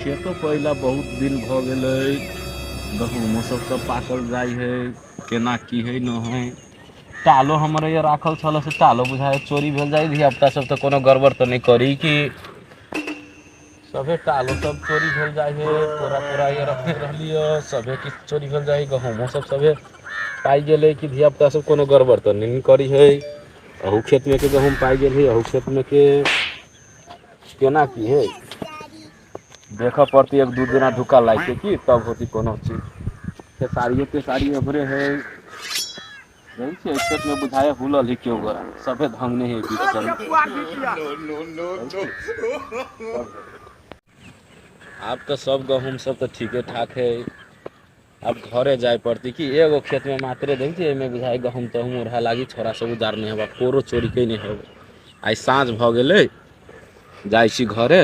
खेतो पहला बहुत दिन भ गेलै, गहूमो सब पाकल जाइ है, केना की है न है। टालो हमारे ये राखल छल से टालो बुझाए चोरी भेल जाए, धियापुता सब तो कोनो गड़बड़ तो नहीं करी कि सभे टालो सब चोरी भेल जाए है, तोरा तोरा ये रखने रहलियो सभे की चोरी भेल जाए, गहूमो सब सभे पाई गेले कि धियापुता सब कोनो गड़बड़ तो नहीं करी है। अहू खेत में के गहूम पाई गेल है, अहू खेत में के केना की है देख पड़ती, एक दू दिना धुका लागे कि तब होती कोनो चीज। खेसारियो तेसारी अभरे है, खेत में बुझाए हुलल ही क्यों गरा सभे धंगने है अब तो सब गहूम सब तो ठीके ठाक है। अब घरे जाए पड़ती कि एगो खेत में मात्रे देखिए में बुझाए गहूम तहूम उड़ा लागी, छोरा सब उदार नहीं हवा, कोरो चोरी के नहीं हो। आई साँझ भ गेले, जाइ छी घरे,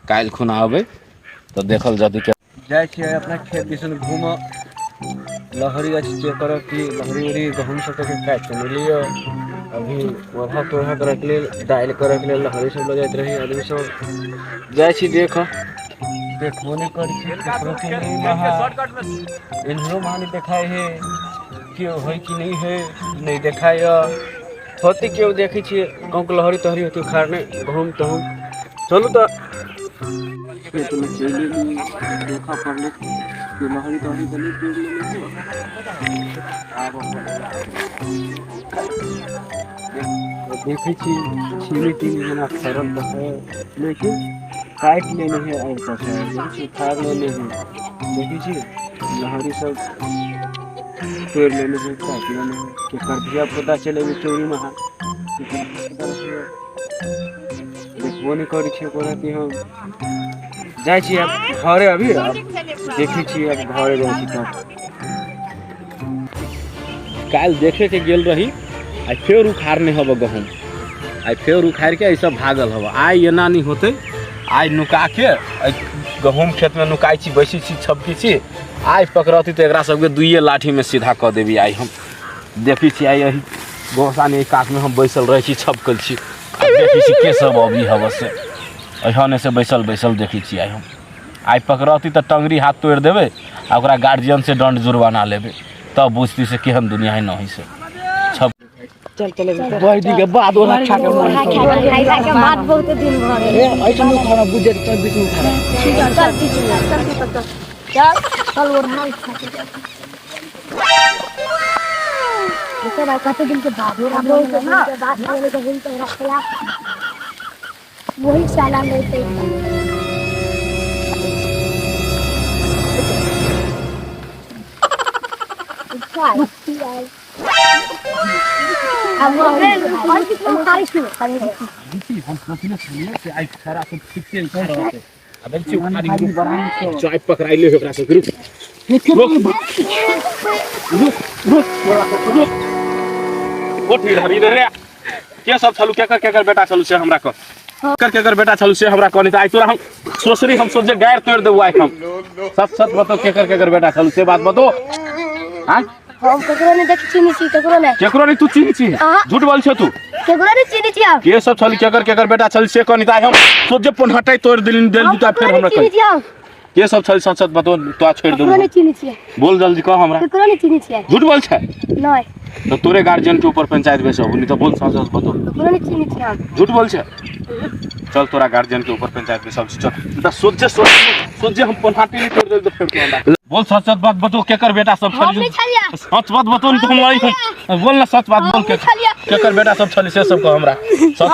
काल खुना आबे तो देखल जाती के जाइ छी अपना खेत दिसन घूम। लहरी अच्छी चेक करो कि लहरी उहरी गहूम सब के काट के मिलियो। अभी ओढ़ा तोढ़ा करे के लिए डाल करे के लिए लहरी सब लगाइत रही आदमी सब। जाइ छी देखबो नहीं करी छी केकरो के नहीं महा इन्हो मानी देखाई है क्यों है कि नहीं है, नहीं देखाय होती क्यों देखी छी गाँव के लहरी तहरी होती उखाड़ने गहूम तहूम। चलो तो खेत में चली देखा पड़ले कि लहरी तहरी तो नहीं पेड़ लेने देखी छी छीनी तीन जना फरल है, लेकिन काट लेने है और पता उखाड़ लेने हैं। देखी छी लहरी सब पेड़ लेने हैं, काट लेने हैं कि कर दिया पता चले चोरी में देखबो नहीं करी छी कहती हम जाइ छी अब घरे। अभी अब देखी छी अब घरे जाइ छी तब काल देखे के गेल रही, आ फिर उखाड़ने हब गहूम, आ फिर उखाड़ के ऐसा भागल हब। आई एना नहीं होते, आई नुका के गहूम खेत में नुकाई छी, बैसी छी छपकी छी, आई पकड़ती तो एक सबके दुइये लाठी में सीधा कह देवी। आई हम देखी छी आई यही गोसानी काट में हम बैसल रहे छी, छपकल छी, देखी छी के सब अभी हब से अहने से बैसल बैसल देखी छी। आई हम आई पकड़ती तो टंगरी हाथ तोड़ देवे, आ ओकरा गार्जियन से दंड जुर्माना लेवे, तब बुझती से केहन दुनिया है नहीं से छप। चल चले बड़ी के बाद ओला खा के मन खाई के बाद बहुत दिन भ गेल ऐसा नहीं खाना बुझे चल बीच में खाना ठीक है। चल बीच में चल और हाल खा के इसे बात करते दिन के बाद हम लोग के ना बात वाले को बोल तो रखला वही साला लेते अच्छा हम सोचले सुनिए कि आई सारा सब ठीक से करते। अब एल चुखारी चाय पकड़ाई ले ओकरा से रुक हरी रे के सब छलु केकर बेटा छलु से हमरा क केकर बेटा छलु से हमरा कहनी त आई तोरा हम सोचरी हम सोचे गायर तोड़ देबो। आई हम सच बताओ केकर बेटा छलु से बात बताओ। हां हम केकरो ने देख चिनी छी, केकरो ने तू चिनी छी, झूठ बोल छ तू, केकरो ने चिनी छी। के सब छली केकर बेटा छल से कहनी त आई हम सोचे पन हटाई तोड़ दिल दूटा फिर हमरा कह के सब छल सच बताओ तो छोड़ दो। केकरो ने चिनी छी, बोल जल्दी कह हमरा, केकरो ने चिनी छी। झूठ बोल छ नहीं तो तोरे गार्जियन के ऊपर पंचायत भेजो, नहीं तो बोल सच बताओ, केकरो ने चिनी छी। झूठ बोल छ चल तोरा गार्जियन के ऊपर पंचायत में सब चल सोचे हम पन हटाई तोड़ दे फिर हमरा बोल सच बात बताओ केकर बेटा सब छली सच बात बताओ तो हम बोल ना सच बात बोल केकर बेटा सब छली से सब को हमरा सच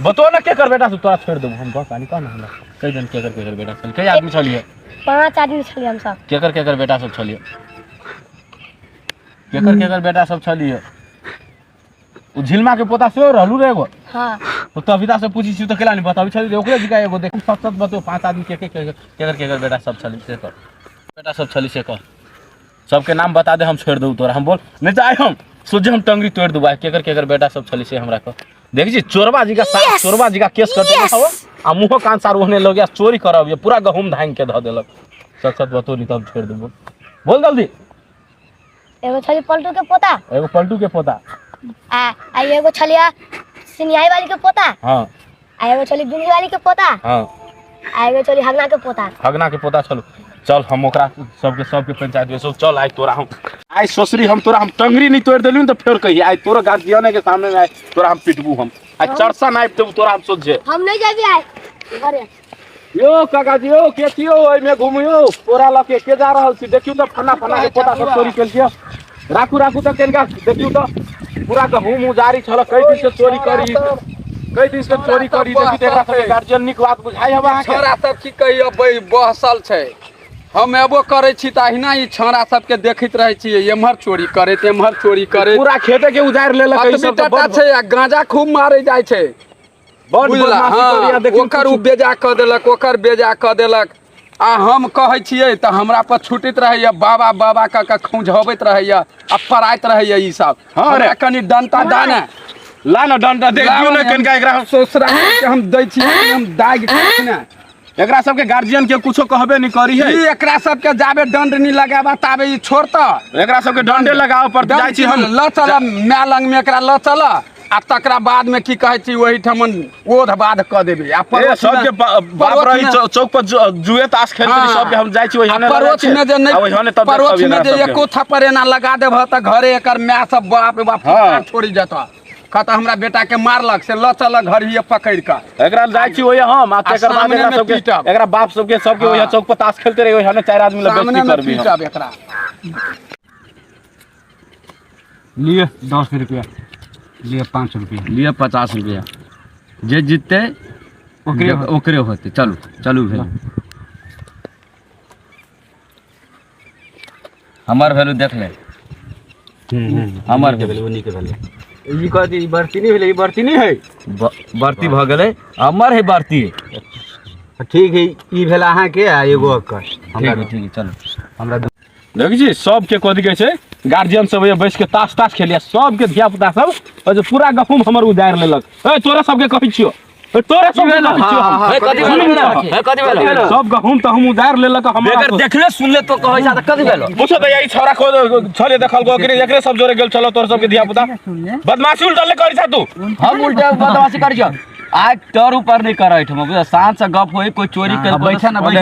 बताओ ना केकर बेटा सब तोरा छोड़ देबो हम कहानी कह ना हमरा कई दिन केकर बेटा छल कई आदमी छलिए 5 आदमी छलिए हम सब केकर बेटा सब छलिए केकर बेटा सब छलिए उ झिलमा के पोता से रहलु रे एगो। हां तो तविता से पूछी छी तो केला नहीं बताबी छली ओकरे जिका एगो देख सच बताओ 5 आदमी केकर बेटा सब छली से कर बेटा सब छली से कह सबके नाम बता दे हम छोड़ दू तोरा हम बोल नहीं तो आए हम सोचे हम टंगरी तोड़ दूबा केकर बेटा सब छली से हमरा कह देख जी चोरबा जी का केस कर देलक हो आ मुंह कान सार होने लग गया चोरी करब ये पूरा गहूम धांग के ध देलक सच बताओ नहीं तब छोड़ देबो बोल जल्दी। एगो छली पलटू के पोता आ एगो छलिया सिनियाई वाली के पोता। हां आ एगो छली दुनी वाली के पोता। हां आएगा चली हगना के पोता हगना के पोता चलो चल हम ओकरा सबके पंचायत में सब चल आई तोरा हम आई सोसरी हम तोरा हम टंगरी नहीं तोड़ देलू तो फिर कही आई तोरा गार्जियन के सामने में आई तोरा हम पिटबू हम आज चरसा नाइप देबू तोरा हम सोचे हम नहीं जाबी आए घरे यो काका जी यो केतियो ओइ में घुमियो तोरा लके के जा रहल छी देखियो त फना के पोता सब चोरी केल छियो राखू त केनका देखियो त पूरा गहूम उजारी छल कई दिन से चोरी करी देखी देखा सब गार्जियन निक बात बुझाई हवा छोरा सब की कहियो बहसल छै हम एबो करे छी त अहिना ई छोरा सब के देखैत रहे छी एम्हर चोरी करे एम्हर चोरी करे पूरा खेते के उजाड़ लेलक ई सब त छै आ गांजा खूब मारे जाय छै बुझला हां ओकर उ बेजा क देलक ओकर बेजा क देलक आ हम कहै छियै त हमरा पर छुटैत रहैया बाबा का खौझबैत रहैया आ पराइत रहैया ई सब हमरा कनी डंटा दाना ला न डंटा दे दियो न कनका एकरा हम सोसरा के हम दै छी हम दाग के ना एकरा सबके गार्जियन के कुछो कहबे नहीं करी है ई एकरा सबके जाबे दंड नहीं लगाबा ताबे ई छोड़ता एकरा सबके डंडे लगाओ पर जाय छी हम ल चल मै लंग में एकरा ल चल आ तकरा बाद में की कहै छी ओही ठमन ओध बाध क देबे आ परोछ सबके बाप रही चौक पर जुए ताश खेल करी सबके हम जाय छी ओहिने परोछ में जे नहीं परोछ में जे एको थप्पड़ ना लगा देब त घरे एकर मै सब बाप छोड़ी जता कहता हमरा बेटा के मारलक से ल चल घर ही पकड़ का एकरा जाय छी ओय हम आ तेकर बाद एकरा सबके एकरा बाप सबके ओय चौक पर ताश खेलते रहे ओय चार आदमी ल बेइज्जती करबी हम एकरा लिए 10 रुपया लिए 5 रुपया लिए 50 रुपया जे जीतते ओकरे होते चलू भाई हमार वैल्यू देख ले हमार वैल्यू के भेले ई कहती बर्ती नहीं भेले ई बर्ती नहीं है बढ़ती भ गेले हमर है बढ़ती ठीक है ई भेला अहाँ के आ एगो ओकर हमरा ठीक है चलो हमरा देखी छी सबके कथि कहै छै गार्जियन सब बैस के ताश खेलिया सबके धिया पुता सब जे पूरा गहूम हमर उजाड़ लेलक ए तोरा सबके कहै छियो तोरा सब सब गहूम त हम उजाड़ लेलक हम अगर देखले सुनले तो कहै छ त कथि भेलो पूछो त यही छोरा को छले देखल गो एकरे सब जोरे गेल चलो तोर सबके धिया पुता बदमाशी उल्टा ले करै छ तू हम उल्टा बदमाशी करै छ आज तर ऊपर नहीं कर हम बुझा शांत से गप होई कोई चोरी कर बैठा ना पहले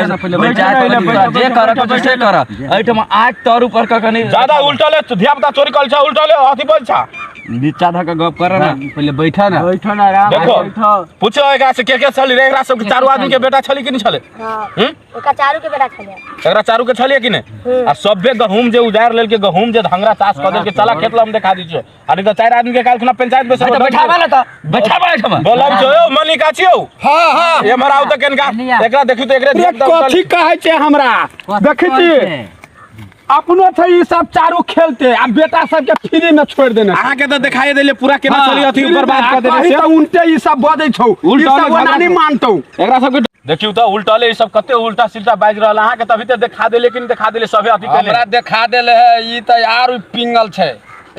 जे कर तो से कर एठम आज तर ऊपर का कनी ज्यादा उल्टा ले धिया पुता चोरी कर छ उल्टा ले अथि बोल छ नीचा धा के गप कर ना पहले बैठा ना आराम देखो पूछो एकरा से के छली रे एकरा सब चारू आदमी के बेटा छली कि नहीं छले हां ओका चारू के बेटा छले एकरा चारू के छलिए कि नहीं आ सबे गहूम जे उजाड़ लेल के गहूम जे धंगरा चाष क देल के चला खेत ल हम देखा दी छ आ नहीं तो चार आदमी के काल खुना पंचायत में सब बैठाबे ना त बैठाबे एठम बोलब जो मनी का छियो हां ये मराउ त केनका एकरा देखि त एकरे कथि कहै छै हमरा देखै छी अपनो थे ई सब चारू खेलते आ बेटा सब के फ्री में छोड़ देने अहाँ के त दिखाई देले पूरा केना चली अथि ऊपर बात क देले से उनते ई सब बजै छौ ई सब नहीं मानतौ एकरा सब के देखियो त उल्टाले ई सब कते उल्टा सिल्टा बाज रहल अहाँ के तभी त दिखा देले कि नहीं दिखा देले सबे अथि केले हमरा दिखा देले है ई त यार पिंगल छै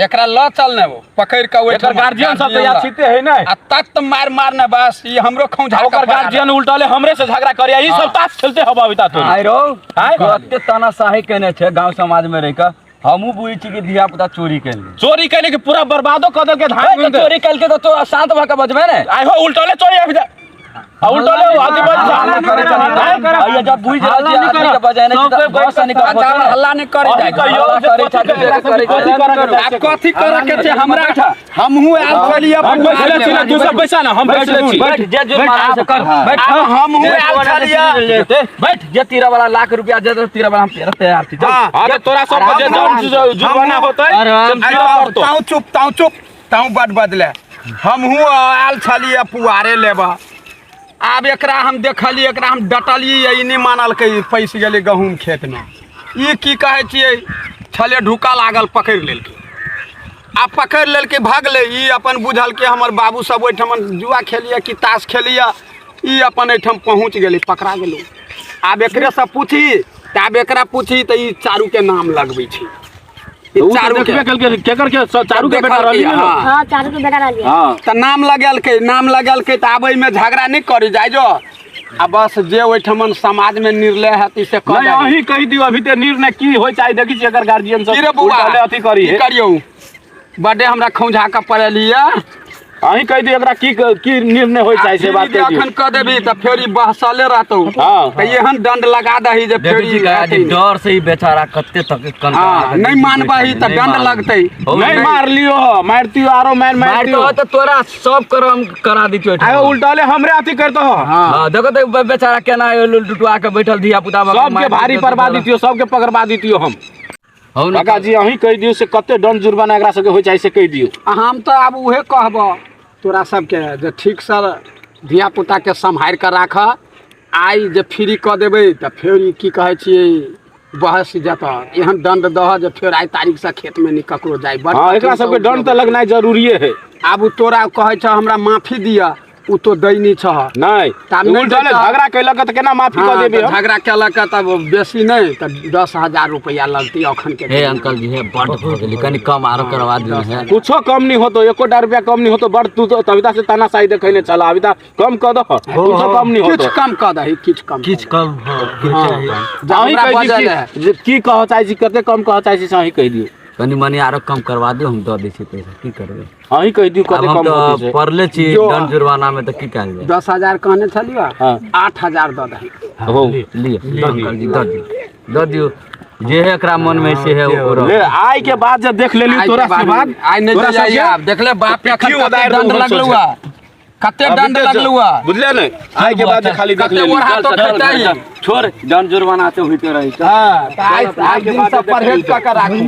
एकरा ल चल ने पकड़ के ओइ एकर गार्जियन सब त या छिते है नै आ तत मार ने बस ई हमरो खौझा ओकर गार्जियन उल्टाले हमरे से झगड़ा करिया ई सब ताश खेलते हबा अबिता तो आई रो कते तानाशाही केने छै गांव समाज में रह के हमहू बुझी छी कि धिया पुता चोरी कैले के पूरा बर्बादो क देल के धान चोरी कैल के तो शांत भ के बजबे ने आई हो उल्टाले चोरी अबिता उल्टाले आदि बज आइया जब बुझ रहल छी के बजाय नहीं त बहुत सानी का हल्ला नहीं करे कथि करे के छै हमरा हमहू आल छलिए बैठले तू सब बैसा ना हम बैठले छी बैठ जे जो मारा से कर बैठ हमहू आल छलिए बैठ जे 13 वाला लाख रुपया जे 13 वाला हम तेरा तैयार छी हां तोरा सब जे जुर्माना होतै ताऊ चुप ताऊ बड बदले हमहू आल छलिए पुआरे लेबा आब एकरा हम देखलिए एकरा हम डटलिए ई नहीं मानल के पैस गेले गहूम खेत में ई की कहै छियै छले ढुका लागल पकड़ लेल आ पकड़ लेल के भागले ई अपन बुझल के हमर बाबू सब ओइठमन जुआ खेलिए कि ताश खेलिए ई अपन एठम पहुंच गेली पकड़ा गेलो आब एकरे से पूछी तब एकरा पूछी त ई चारू के नाम लगबै छी चारू के केकर के चारू के बेटा रहली हां चारू के बेटा रहली हां त नाम लगल के त आबै में झगड़ा नहीं करी जाय जो आ बस जे ओइठमन समाज में निर्णय हेती से कह नहीं अही कहि दियो अभी ते निर्णय की होय चाहे देखि छी एकर गार्जियन सब उल्टाले अथि करी करियो बड़े हमरा खौझा के पड़लिए अहीं कह दियो एकरा की निर्णय होय चाहे से बात कह दियो। अखन कह देबी त फेर ई बहसाले रहतौ। हाँ। त एहन दंड लगा दही जे फेर देखी जी डर से ही बेचारा कत्ते तक हां नहीं मानबही त दंड लगतै। नहीं मार लियो हो, मारतियो आरो मारतियो तो तोरा सब करम करा दितियो। आयो उल्टाले हमरे अथी करतो हो। हां देखो तो बेचारा केना लुटुआ के बैठल धिया पुता सबके भारी परवा दितियो, सबके पकड़वा दितियो हम। काका जी अहीं कह दियो से कते दंड जुर्माना एकरा सबके होय चाहे से कह दियो। हम त अब उहे कहब तोरा सबके जे ठीक से धिया पुता के संभाल के राख। आई जे फ्री क देबै त फेर ई की कहै छियै बहस जता एहन दंड दह जे फेर आई तारीख से खेत में नहीं ककरो जाय। हां एकरा सबके दंड त लगनाइ जरूरी है। अब तोरा कहै छ हमरा माफी दिया उ तो दैनी छ नहीं उल्टाले झगड़ा कैलक त केना माफी क देबे हम। झगड़ा कैलक तब बेसी नहीं त 10,000 रुपया लगती अखन के। हे अंकल जी हे बड़ हो गेली कनी कम आरो करवा दियो है। कुछो कम नहीं होतो, एको रुपया कम नहीं होतो। बड़ तू तो तविता से तानाशाही देखैले चला अभी कम क दो। कुछो कम नहीं होतो, कुछ कम क दही किछ कम अहीं कह दी जे की कह चाहे छी कते कम कह चाहे छी अहीं कह दियो। कनी मनी आरो कम करवा दियो हम दऽ दै छी पैसा की करबे। अहीं कह दियो कते कम होतो से। पड़ले छी दंड जुर्माना में त की करबे। 10,000 कहने छलियो हां 8,000 द दही। हो लिए अंकल जी दऽ दियो जे है एकरा मन में से है वो। ले आई के बाद जब देख लेली तोरा से बाद आई नहीं जाइए आप देख ले बाप पे कते दंड लगलुआ कते दंड लगलुआ बुझले नहीं। आई के बाद खाली देख लेली छोड़ दंड जुर्माना तो होते रही। हां त आई के बाद परहेज क के राखू।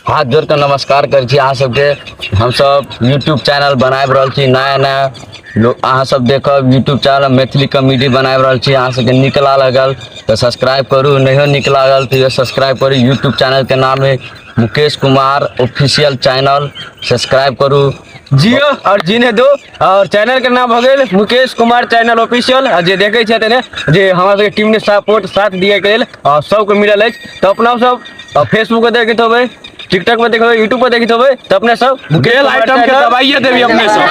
हाथ जोड़ के नमस्कार कर छी अहाँ सबके। हम सब यूट्यूब चैनल बनाए रहल छी नया नया लोग अहाँ सब देखब यूट्यूब चैनल मैथिली कॉमेडी बनाए रहल छी। अहाँ सबके नीक लागल तो सब्सक्राइब करू, नहीं नीक लागल तो सब्सक्राइब करू। यूट्यूब चैनल के नाम है Mukesh Kumar official channel, subscribe करू जियो और जीने दो। और चैनल के नाम हो गए मुकेश कुमार चैनल ऑफिशियल। जे देखे छथिन जे हमरा सबके टीम ने सपोर्ट साथ दिए गेल और सबको मिलल है तो अपना सब फेसबुक पे देखैत होबै, टिकटॉक पे देखबै, यूट्यूब पे देखैत होबै तो अपने सब बेल आइटम के दबाइए देबी अपने सब।